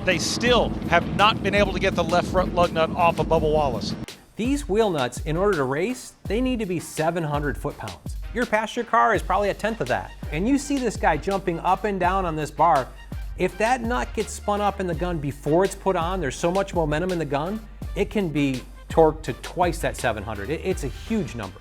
they still have not been able to get the left front lug nut off of Bubba Wallace. These wheel nuts, in order to race, they need to be 700 foot-pounds. Your passenger car is probably a tenth of that. And you see this guy jumping up and down on this bar. If that nut gets spun up in the gun before it's put on, there's so much momentum in the gun, it can be torqued to twice that 700. It's a huge number.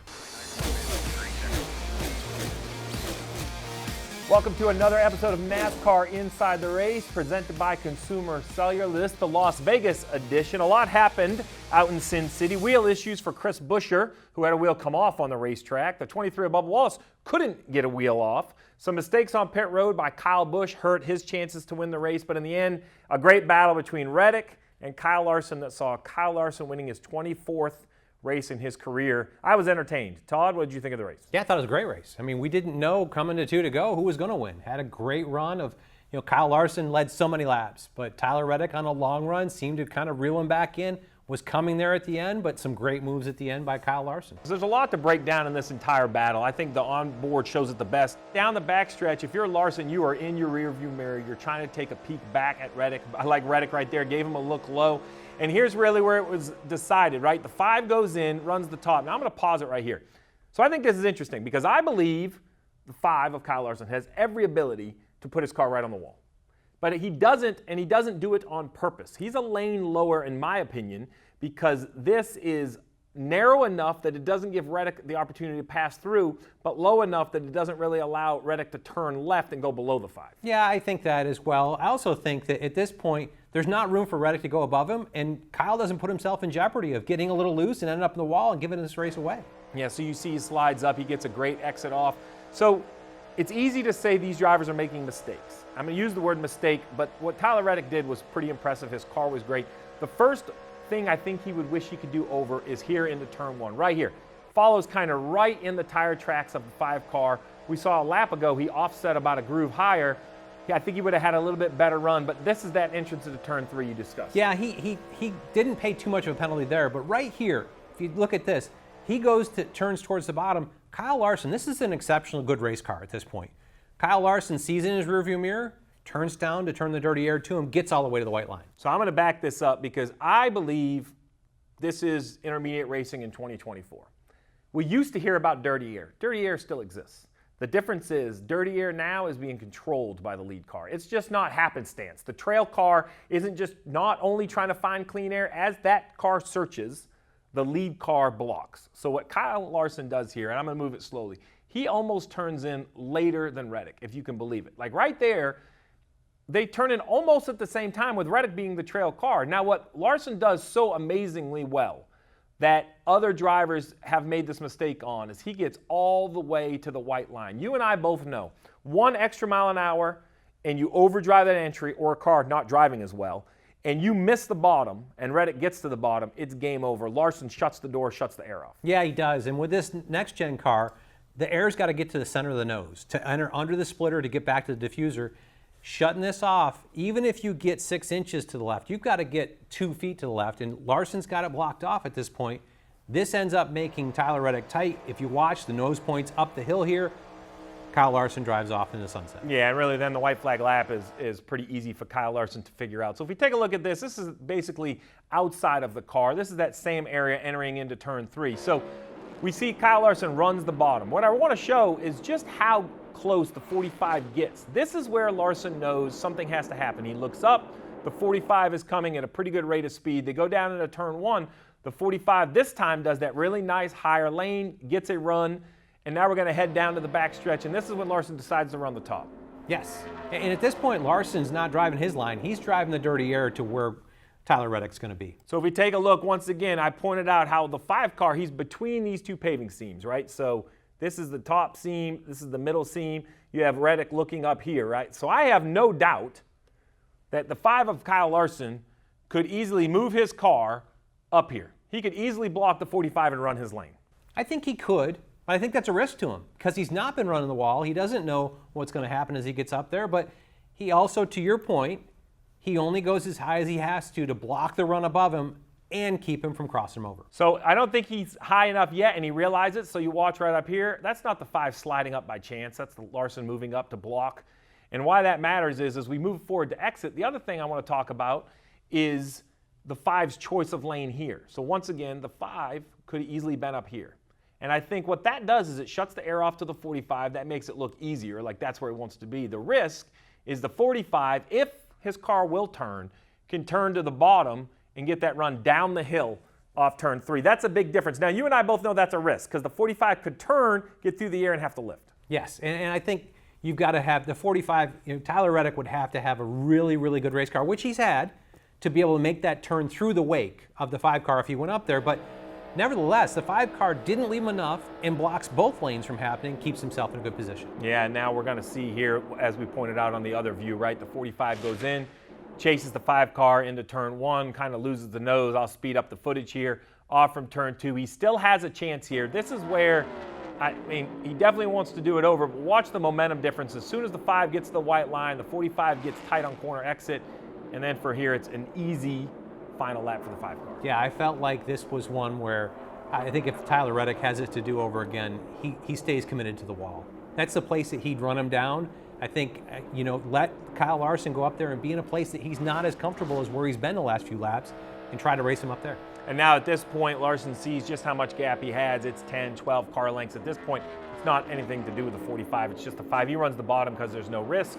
Welcome to another episode of NASCAR Inside the Race, presented by Consumer Cellular. This is the Las Vegas edition. A lot happened out in Sin City. Wheel issues for Chris Buescher, who had a wheel come off on the racetrack. The 23 of Bubba Wallace couldn't get a wheel off. Some mistakes on pit road by Kyle Busch hurt his chances to win the race, but in the end, a great battle between Reddick and Kyle Larson that saw Kyle Larson winning his 24th race in his career. I was entertained. Todd, what did you think of the race? Yeah, I thought it was a great race. I mean, we didn't know coming to 2 to go who was going to win. Had a great run of, Kyle Larson led so many laps, but Tyler Reddick on a long run seemed to kind of reel him back in, was coming there at the end, but some great moves at the end by Kyle Larson. There's a lot to break down in this entire battle. I think the onboard shows it the best. Down the backstretch, if you're Larson, you are in your rearview mirror. You're trying to take a peek back at Reddick. I like Reddick right there, gave him a look low. And here's really where it was decided, right? The 5 goes in, runs the top. Now I'm going to pause it right here. So I think this is interesting because I believe the 5 of Kyle Larson has every ability to put his car right on the wall. But he doesn't, and he doesn't do it on purpose. He's a lane lower, in my opinion, because this is narrow enough that it doesn't give Reddick the opportunity to pass through, but low enough that it doesn't really allow Reddick to turn left and go below the 5. Yeah, I think that as well. I also think that at this point, there's not room for Reddick to go above him, and Kyle doesn't put himself in jeopardy of getting a little loose and ending up in the wall and giving this race away. Yeah, so you see he slides up, he gets a great exit off. So it's easy to say these drivers are making mistakes. I'm going to use the word mistake, but what Tyler Reddick did was pretty impressive. His car was great. The first thing I think he would wish he could do over is here into turn 1, right here. Follows kind of right in the tire tracks of the 5 car. We saw a lap ago he offset about a groove higher. I think he would have had a little bit better run, but this is that entrance into turn 3 you discussed. Yeah, he didn't pay too much of a penalty there, but right here, if you look at this, he turns towards the bottom. Kyle Larson, this is an exceptionally good race car at this point. Kyle Larson sees in his rearview mirror, turns down to turn the dirty air to him, gets all the way to the white line. So I'm going to back this up because I believe this is intermediate racing in 2024. We used to hear about dirty air. Dirty air still exists. The difference is dirty air now is being controlled by the lead car. It's just not happenstance. The trail car isn't just not only trying to find clean air. As that car searches, the lead car blocks. So what Kyle Larson does here, and I'm going to move it slowly, he almost turns in later than Reddick, if you can believe it. Like right there, they turn in almost at the same time with Reddick being the trail car. Now what Larson does so amazingly well that other drivers have made this mistake on is he gets all the way to the white line. You and I both know 1 extra mile an hour and you overdrive that entry, or a car not driving as well, and you miss the bottom and Reddick gets to the bottom, it's game over. Larson shuts the door, shuts the air off. Yeah, he does. And with this next gen car, the air's got to get to the center of the nose to enter under the splitter to get back to the diffuser. Shutting this off, even if you get 6 inches to the left, you've got to get 2 feet to the left, and Larson's got it blocked off at this point. This ends up making Tyler Reddick tight. If you watch, the nose points up the hill here. Kyle Larson drives off in the sunset. Yeah, and really then the white flag lap is pretty easy for Kyle Larson to figure out. So if we take a look at this, this is basically outside of the car. This is that same area entering into turn 3. So we see Kyle Larson runs the bottom. What I want to show is just how close the 45 gets. This is where Larson knows something has to happen. He looks up, the 45 is coming at a pretty good rate of speed. They go down into turn 1. The 45 this time does that really nice higher lane, gets a run, and now we're going to head down to the backstretch, and this is when Larson decides to run the top. Yes, and at this point, Larson's not driving his line. He's driving the dirty air to where Tyler Reddick's going to be. So if we take a look, once again, I pointed out how the 5 car, he's between these 2 paving seams, right? So this is the top seam, this is the middle seam. You have Reddick looking up here, right? So I have no doubt that the 5 of Kyle Larson could easily move his car up here. He could easily block the 45 and run his lane. I think he could, but I think that's a risk to him because he's not been running the wall. He doesn't know what's going to happen as he gets up there, but he also, to your point, he only goes as high as he has to block the run above him and keep him from crossing him over. So I don't think he's high enough yet, and he realizes it. So you watch right up here. That's not the 5 sliding up by chance. That's the Larson moving up to block. And why that matters is as we move forward to exit, the other thing I want to talk about is the 5's choice of lane here. So once again, the 5 could have easily been up here. And I think what that does is it shuts the air off to the 45. That makes it look easier, like that's where he wants to be. The risk is the 45, if his car will turn, can turn to the bottom and get that run down the hill off turn 3. That's a big difference. Now, you and I both know that's a risk because the 45 could turn, get through the air, and have to lift. Yes, and I think you've got to have the 45, Tyler Reddick would have to have a really, really good race car, which he's had, to be able to make that turn through the wake of the 5 car if he went up there. But nevertheless, the 5 car didn't leave him enough and blocks both lanes from happening, keeps himself in a good position. Yeah, and now we're going to see here, as we pointed out on the other view, right, the 45 goes in, chases the 5 car into turn 1, kind of loses the nose. I'll speed up the footage here. Off from turn 2. He still has a chance here. This is where, I mean, he definitely wants to do it over, but watch the momentum difference. As soon as the 5 gets to the white line, the 45 gets tight on corner exit, and then for here, it's an easy final lap for the 5 car. Yeah, I felt like this was one where I think if Tyler Reddick has it to do over again, he stays committed to the wall. That's the place that he'd run him down. I think, let Kyle Larson go up there and be in a place that he's not as comfortable as where he's been the last few laps and try to race him up there. And now at this point, Larson sees just how much gap he has. It's 10, 12 car lengths. At this point, it's not anything to do with the 45. It's just the 5. He runs the bottom because there's no risk.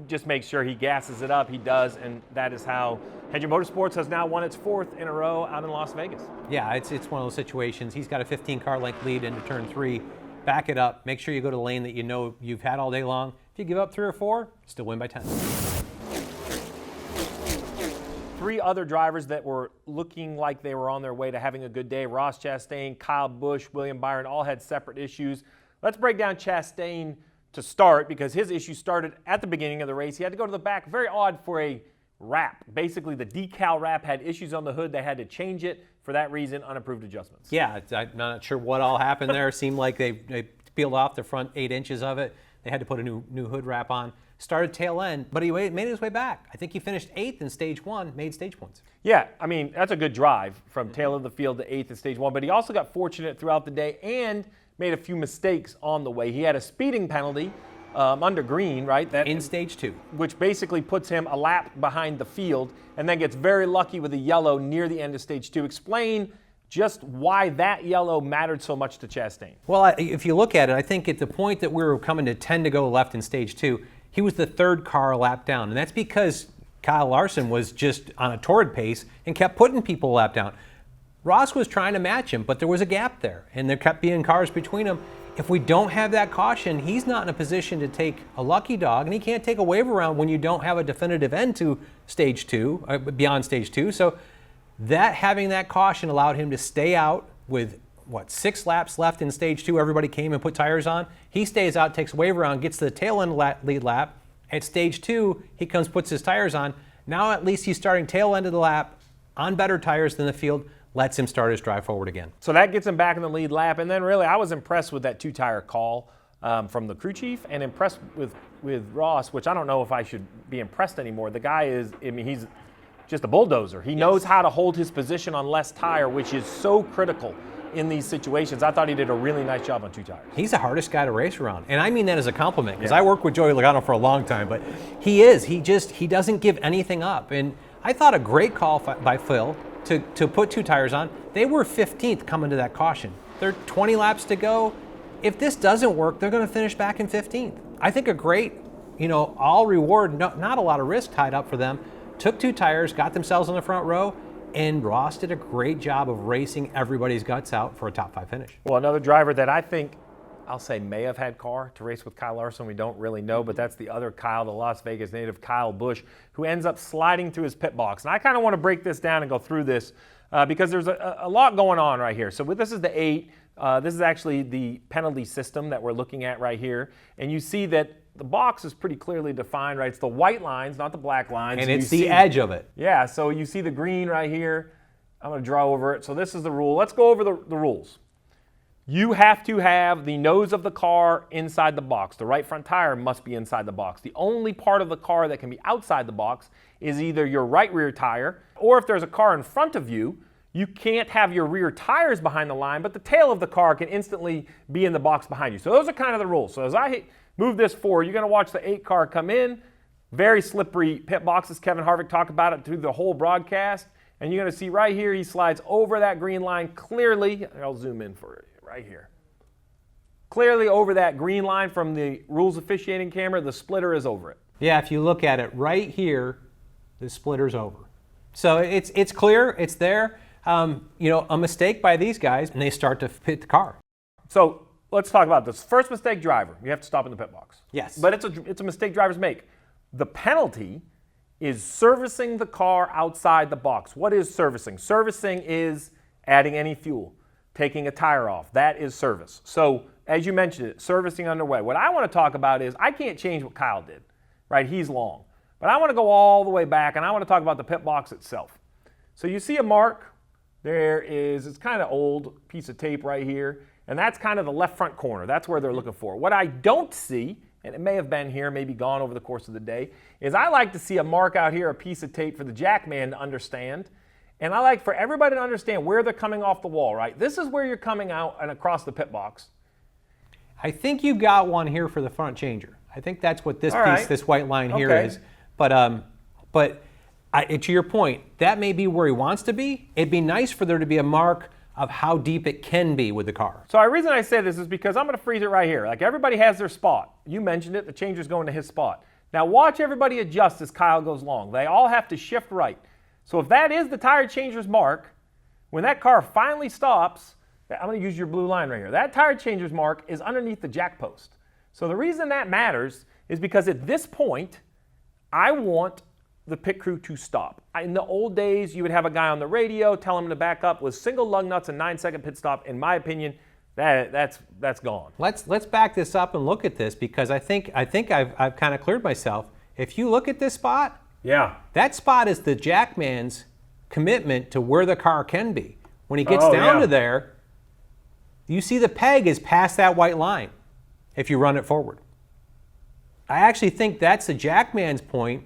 Just make sure he gasses it up. He does, and that is how Hendrick Motorsports has now won its 4th in a row out in Las Vegas. Yeah, it's one of those situations. He's got a 15 car length lead into turn 3. Back it up. Make sure you go to the lane that you know you've had all day long. If you give up 3 or 4, still win by 10. 3 other drivers that were looking like they were on their way to having a good day. Ross Chastain, Kyle Busch, William Byron all had separate issues. Let's break down Chastain to start because his issue started at the beginning of the race. He had to go to the back. Very odd for a wrap. Basically, the decal wrap had issues on the hood. They had to change it. For that reason, unapproved adjustments. Yeah, I'm not sure what all happened there. It seemed like they peeled off the front 8 inches of it. They had to put a new hood wrap on. Started tail end, but he made his way back. I think he finished 8th in stage 1, made stage points. Yeah, I mean, that's a good drive from tail of the field to 8th in stage 1, but he also got fortunate throughout the day and made a few mistakes on the way. He had a speeding penalty under green, right? In stage 2. Which basically puts him a lap behind the field and then gets very lucky with a yellow near the end of stage 2. Explain just why that yellow mattered so much to Chastain. Well, if you look at it, I think at the point that we were coming to 10 to go left in stage 2, he was the 3rd car a lap down. And that's because Kyle Larson was just on a torrid pace and kept putting people a lap down. Ross was trying to match him, but there was a gap there, and there kept being cars between them. If we don't have that caution, he's not in a position to take a lucky dog, and he can't take a wave around when you don't have a definitive end to stage 2, beyond stage 2. So that having that caution allowed him to stay out with, 6 laps left in stage 2. Everybody came and put tires on. He stays out, takes a wave around, gets to the tail end lead lap. At stage 2, he comes, puts his tires on. Now at least he's starting tail end of the lap on better tires than the field. Lets him start his drive forward again. So that gets him back in the lead lap. And then really, I was impressed with that 2-tire call from the crew chief and impressed with Ross, which I don't know if I should be impressed anymore. The guy is, I mean, he's just a bulldozer. He knows how to hold his position on less tire, which is so critical in these situations. I thought he did a really nice job on 2 tires. He's the hardest guy to race around. And I mean that as a compliment because I worked with Joey Logano for a long time, but he is. He doesn't give anything up. And I thought a great call by Phil to put 2 tires on. They were 15th coming to that caution. There are 20 laps to go. If this doesn't work, they're going to finish back in 15th. I think a great, all reward, not a lot of risk tied up for them. Took 2 tires, got themselves on the front row, and Ross did a great job of racing everybody's guts out for a top 5 finish. Well, another driver that I think, I'll say may have had car to race with Kyle Larson. We don't really know, but that's the other Kyle, the Las Vegas native Kyle Busch, who ends up sliding through his pit box. And I kind of want to break this down and go through this because there's a lot going on right here. So this is the 8. This is actually the penalty system that we're looking at right here. And you see that the box is pretty clearly defined, right? It's the white lines, not the black lines. And it's the edge of it. Yeah, so you see the green right here. I'm going to draw over it. So this is the rule. Let's go over the rules. You have to have the nose of the car inside the box. The right front tire must be inside the box. The only part of the car that can be outside the box is either your right rear tire, or if there's a car in front of you, you can't have your rear tires behind the line, but the tail of the car can instantly be in the box behind you. So those are kind of the rules. So as I move this forward. You're going to watch the 8 car come in. Very slippery pit boxes. Kevin Harvick talked about it through the whole broadcast. And you're going to see right here, he slides over that green line clearly. I'll zoom in for it right here. Clearly over that green line from the rules officiating camera, the splitter is over it. Yeah, if you look at it right here, the splitter's over. So it's clear, it's there. A mistake by these guys, and they start to pit the car. So let's talk about this. First mistake, driver. You have to stop in the pit box. Yes. But it's a mistake drivers make. The penalty is servicing the car outside the box. What is servicing? Servicing is adding any fuel, taking a tire off. That is service. So as you mentioned it, servicing underway. What I want to talk about is I can't change what Kyle did, right? He's long. But I want to go all the way back, and I want to talk about the pit box itself. So you see a mark. It's kind of old piece of tape right here, and that's kind of the left front corner. That's where they're looking for. What I don't see, and it may have been here, maybe gone over the course of the day, is I like to see a mark out here, a piece of tape for the jackman to understand. And I like for everybody to understand where they're coming off the wall, right? This is where you're coming out and across the pit box. I think you got one here for the front changer. I think that's what this this white line here is. But to your point, that may be where he wants to be. It'd be nice for there to be a mark of how deep it can be with the car. So the reason I say this is because I'm going to freeze it right here. Like everybody has their spot. You mentioned it. The changer's going to his spot. Now watch everybody adjust as Kyle goes long. They all have to shift right. So if that is the tire changer's mark, when that car finally stops, I'm going to use your blue line right here. That tire changer's mark is underneath the jack post. So the reason that matters is because at this point, I want the pit crew to stop. In the old days, you would have a guy on the radio tell him to back up with single lug nuts and 9-second pit stop. In my opinion, that's gone. Let's back this up and look at this because I think I've kind of cleared myself. If you look at this spot, that spot is the jackman's commitment to where the car can be. When he gets down to there, you see the peg is past that white line if you run it forward. I actually think that's the jackman's point.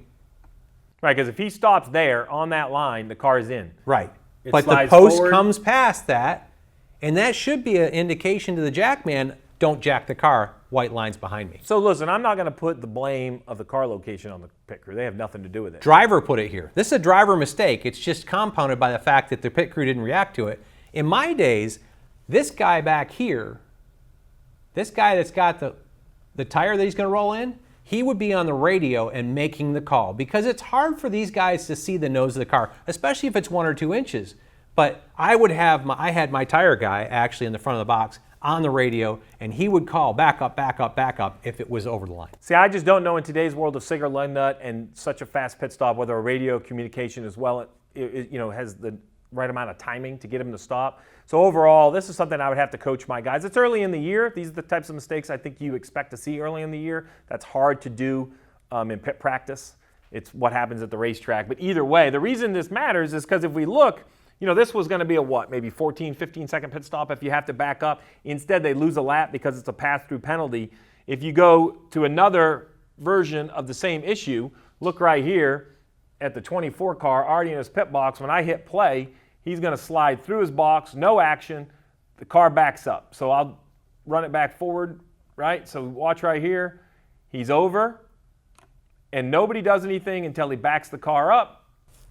Right, because if he stops there on that line, the car is in. Right. But the post comes past that, and that should be an indication to the jackman, don't jack the car, white line's behind me. So listen, I'm not going to put the blame of the car location on the pit crew. They have nothing to do with it. Driver put it here. This is a driver mistake. It's just compounded by the fact that the pit crew didn't react to it. In my days, this guy back here, this guy that's got the tire that he's going to roll in, he would be on the radio and making the call because it's hard for these guys to see the nose of the car, especially if it's 1 or 2 inches. But I had my tire guy actually in the front of the box on the radio, and he would call back up, back up, back up if it was over the line. See, I just don't know in today's world of cigar lug nut and such a fast pit stop whether a radio communication as well has the right amount of timing to get him to stop. So overall, this is something I would have to coach my guys. It's early in the year. These are the types of mistakes I think you expect to see early in the year. That's hard to do in pit practice. It's what happens at the racetrack. But either way, the reason this matters is because if we look, this was going to be a maybe 14, 15-second pit stop if you have to back up. Instead, they lose a lap because it's a pass-through penalty. If you go to another version of the same issue, look right here at the 24 car already in his pit box. When I hit play, he's going to slide through his box, no action. The car backs up. So I'll run it back forward, right? So watch right here. He's over, and nobody does anything until he backs the car up.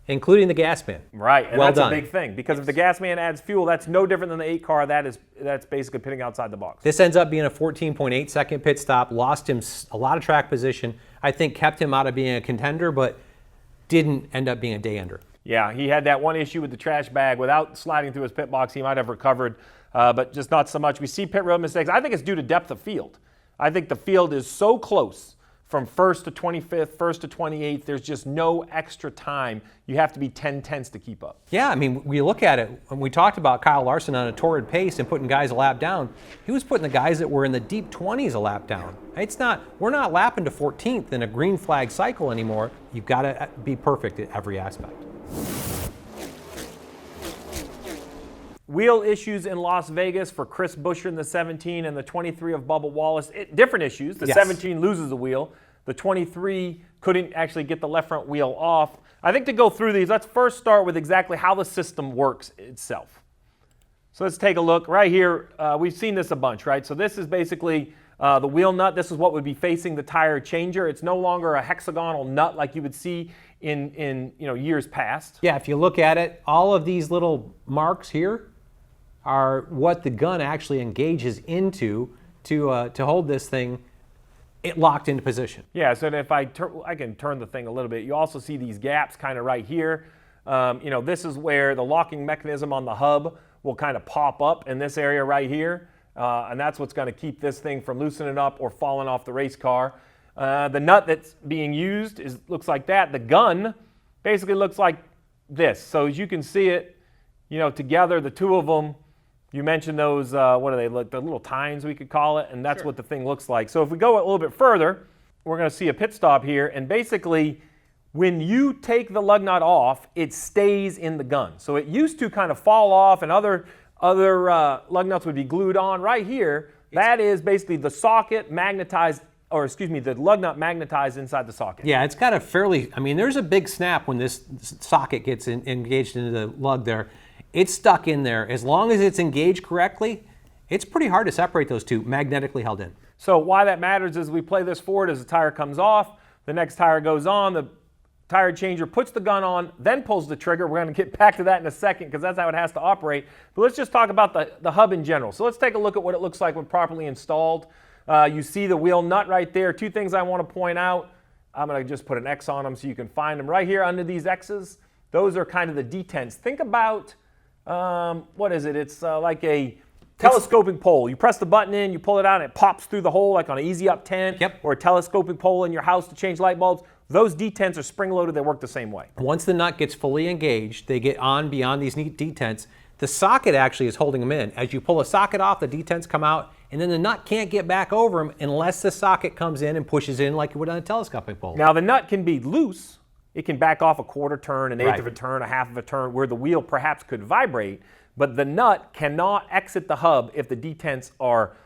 Including the gas man. Right, and well that's done. A big thing because if the gas man adds fuel, that's no different than the 8 car. That's basically pitting outside the box. This ends up being a 14.8 second pit stop, lost him a lot of track position. I think kept him out of being a contender, but didn't end up being a day ender. Yeah, he had that one issue with the trash bag. Without sliding through his pit box, he might have recovered, but just not so much. We see pit road mistakes. I think it's due to depth of field. I think the field is so close from 1st to 25th, 1st to 28th. There's just no extra time. You have to be 10/10ths to keep up. Yeah, I mean, we look at it, when we talked about Kyle Larson on a torrid pace and putting guys a lap down, he was putting the guys that were in the deep 20s a lap down. We're not lapping to 14th in a green flag cycle anymore. You've got to be perfect at every aspect. Wheel issues in Las Vegas for Chris Buescher in the 17 and the 23 of Bubba Wallace. Different issues. The 17 loses the wheel. The 23 couldn't actually get the left front wheel off. I think to go through these, let's first start with exactly how the system works itself. So let's take a look. Right here, we've seen this a bunch, right? So this is basically The wheel nut, this is what would be facing the tire changer. It's no longer a hexagonal nut like you would see in years past. Yeah, if you look at it, all of these little marks here are what the gun actually engages into to hold this thing locked into position. Yeah, so if I can turn the thing a little bit. You also see these gaps kind of right here. This is where the locking mechanism on the hub will kind of pop up in this area right here. And that's what's going to keep this thing from loosening up or falling off the race car. The nut that's being used looks like that. The gun basically looks like this. So as you can see it, together, the two of them, you mentioned those, what are they, the little tines we could call it, and that's what the thing looks like. So if we go a little bit further, we're going to see a pit stop here, and basically when you take the lug nut off, it stays in the gun. So it used to kind of fall off, and other lug nuts would be glued on. Right here, that is basically the socket magnetized, the lug nut magnetized inside the socket. Yeah, it's got a there's a big snap when this socket gets engaged into the lug there. It's stuck in there. As long as it's engaged correctly, it's pretty hard to separate those two, magnetically held in. So why that matters is we play this forward as the tire comes off, the next tire goes on, the tire changer puts the gun on, then pulls the trigger. We're going to get back to that in a second because that's how it has to operate. But let's just talk about the hub in general. So let's take a look at what it looks like when properly installed. You see the wheel nut right there. Two things I want to point out. I'm going to just put an X on them so you can find them. Right here under these X's, those are kind of the detents. Think about, what is it? It's like a telescoping pole. You press the button in, you pull it out, and it pops through the hole like on an Easy Up 10. Yep. Or a telescoping pole in your house to change light bulbs. Those detents are spring-loaded. They work the same way. Once the nut gets fully engaged, they get on beyond these detents. The socket actually is holding them in. As you pull a socket off, the detents come out, and then the nut can't get back over them unless the socket comes in and pushes in like you would on a telescoping pole. Now, the nut can be loose. It can back off a quarter turn, an eighth of a turn, a half of a turn, where the wheel perhaps could vibrate, but the nut cannot exit the hub if the detents are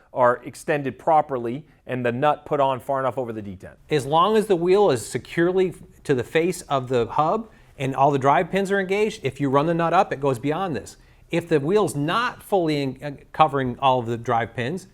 extended properly and the nut put on far enough over the detent. As long as the wheel is securely to the face of the hub and all the drive pins are engaged, if you run the nut up, it goes beyond this. If the wheel's not fully covering all of the drive pins,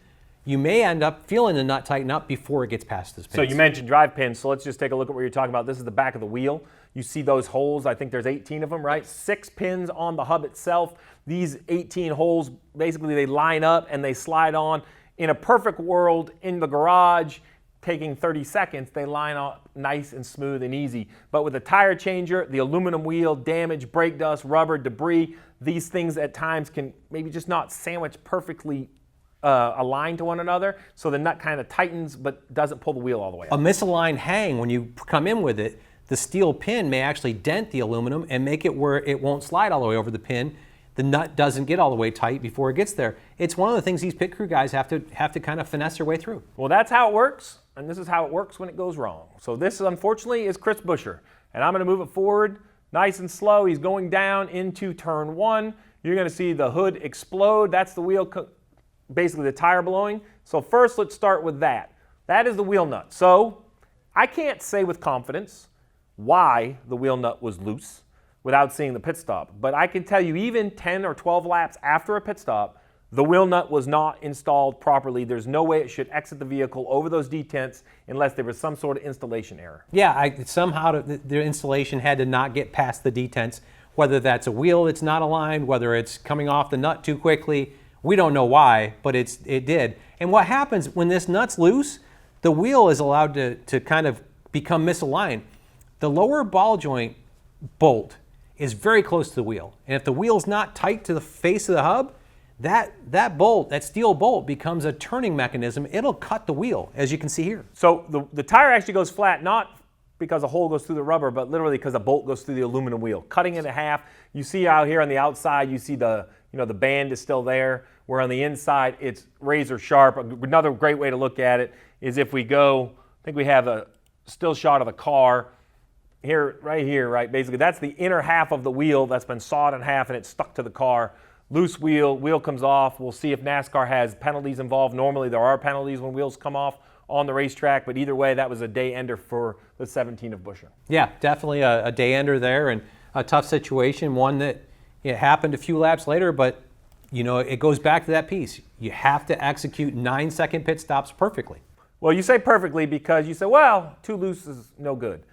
you may end up feeling the nut tighten up before it gets past this pin. So you mentioned drive pins, so let's just take a look at what you're talking about. This is the back of the wheel. You see those holes, I think there's 18 of them, right? 6 pins on the hub itself. These 18 holes, basically they line up and they slide on. In a perfect world, in the garage, taking 30 seconds, they line up nice and smooth and easy. But with a tire changer, the aluminum wheel, damage, brake dust, rubber, debris, these things at times can maybe just not sandwich perfectly aligned to one another, so the nut kind of tightens but doesn't pull the wheel all the way up. A misaligned hang, when you come in with it, the steel pin may actually dent the aluminum and make it where it won't slide all the way over the pin. The nut doesn't get all the way tight before it gets there. It's one of the things these pit crew guys have to kind of finesse their way through. Well, that's how it works, and this is how it works when it goes wrong. So this, unfortunately, is Chris Buescher, and I'm going to move it forward nice and slow. He's going down into turn 1. You're going to see the hood explode. That's the wheel, basically the tire blowing. So first, let's start with that. That is the wheel nut. So I can't say with confidence why the wheel nut was loose without seeing the pit stop. But I can tell you, even 10 or 12 laps after a pit stop, the wheel nut was not installed properly. There's no way it should exit the vehicle over those detents unless there was some sort of installation error. Yeah, somehow the installation had to not get past the detents, whether that's a wheel that's not aligned, whether it's coming off the nut too quickly. We don't know why, but it did. And what happens when this nut's loose, the wheel is allowed to kind of become misaligned. The lower ball joint bolt is very close to the wheel. And if the wheel's not tight to the face of the hub, that bolt, that steel bolt, becomes a turning mechanism. It'll cut the wheel, as you can see here. So the tire actually goes flat, not because a hole goes through the rubber, but literally because a bolt goes through the aluminum wheel, cutting it in half. You see out here on the outside, you see the band is still there, where on the inside it's razor sharp. Another great way to look at it is if we go, I think we have a still shot of the car here, right? Basically, that's the inner half of the wheel that's been sawed in half and it's stuck to the car. Loose wheel comes off. We'll see if NASCAR has penalties involved. Normally, there are penalties when wheels come off on the racetrack, but either way, that was a day ender for the 17 of Buescher. Yeah, definitely a day ender there, and a tough situation, one that happened a few laps later, but You know, it goes back to that piece. You have to execute 9-second pit stops perfectly. Well, you say perfectly because you say, well, too loose is no good.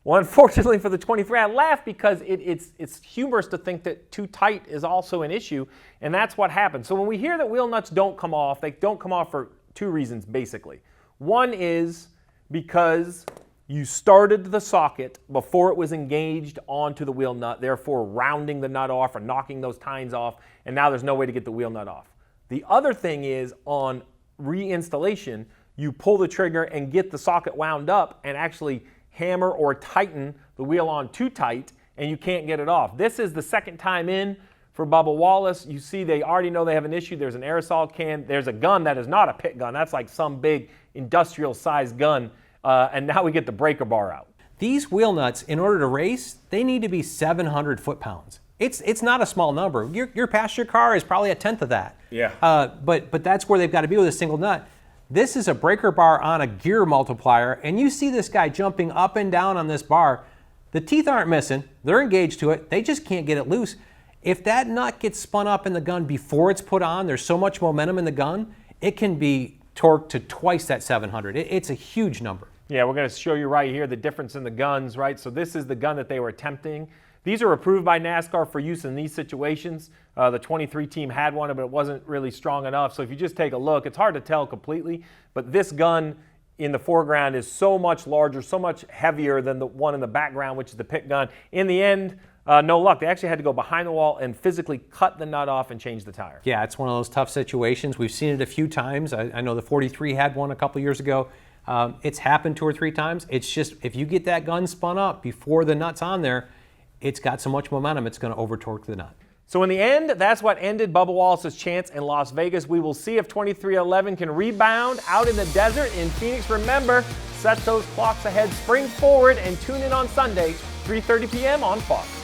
Well, unfortunately for the 23, I laugh because it's humorous to think that too tight is also an issue, and that's what happens. So when we hear that wheel nuts don't come off, they don't come off for two reasons, basically. One is because you started the socket before it was engaged onto the wheel nut, therefore rounding the nut off or knocking those tines off, and now there's no way to get the wheel nut off. The other thing is on reinstallation, you pull the trigger and get the socket wound up and actually hammer or tighten the wheel on too tight, and you can't get it off. This is the second time in for Bubba Wallace. You see they already know they have an issue. There's an aerosol can. There's a gun that is not a pit gun. That's like some big industrial-sized gun, and now we get the breaker bar out. These wheel nuts, in order to race, they need to be 700 foot-pounds. It's not a small number. Your passenger car is probably a tenth of that. Yeah. But that's where they've got to be with a single nut. This is a breaker bar on a gear multiplier, and you see this guy jumping up and down on this bar. The teeth aren't missing. They're engaged to it. They just can't get it loose. If that nut gets spun up in the gun before it's put on, there's so much momentum in the gun, it can be torqued to twice that 700. It's a huge number. Yeah, we're going to show you right here the difference in the guns, right? So this is the gun that they were attempting. These are approved by NASCAR for use in these situations. The 23 team had one, but it wasn't really strong enough. So if you just take a look, it's hard to tell completely, but this gun in the foreground is so much larger, so much heavier than the one in the background, which is the pit gun. In the end, no luck. They actually had to go behind the wall and physically cut the nut off and change the tire. Yeah, it's one of those tough situations. We've seen it a few times. I know the 43 had one a couple years ago. It's happened 2 or 3 times. It's just, if you get that gun spun up before the nut's on there, it's got so much momentum, it's going to over-torque the nut. So in the end, that's what ended Bubba Wallace's chance in Las Vegas. We will see if 2311 can rebound out in the desert in Phoenix. Remember, set those clocks ahead, spring forward, and tune in on Sunday, 3:30 p.m. on Fox.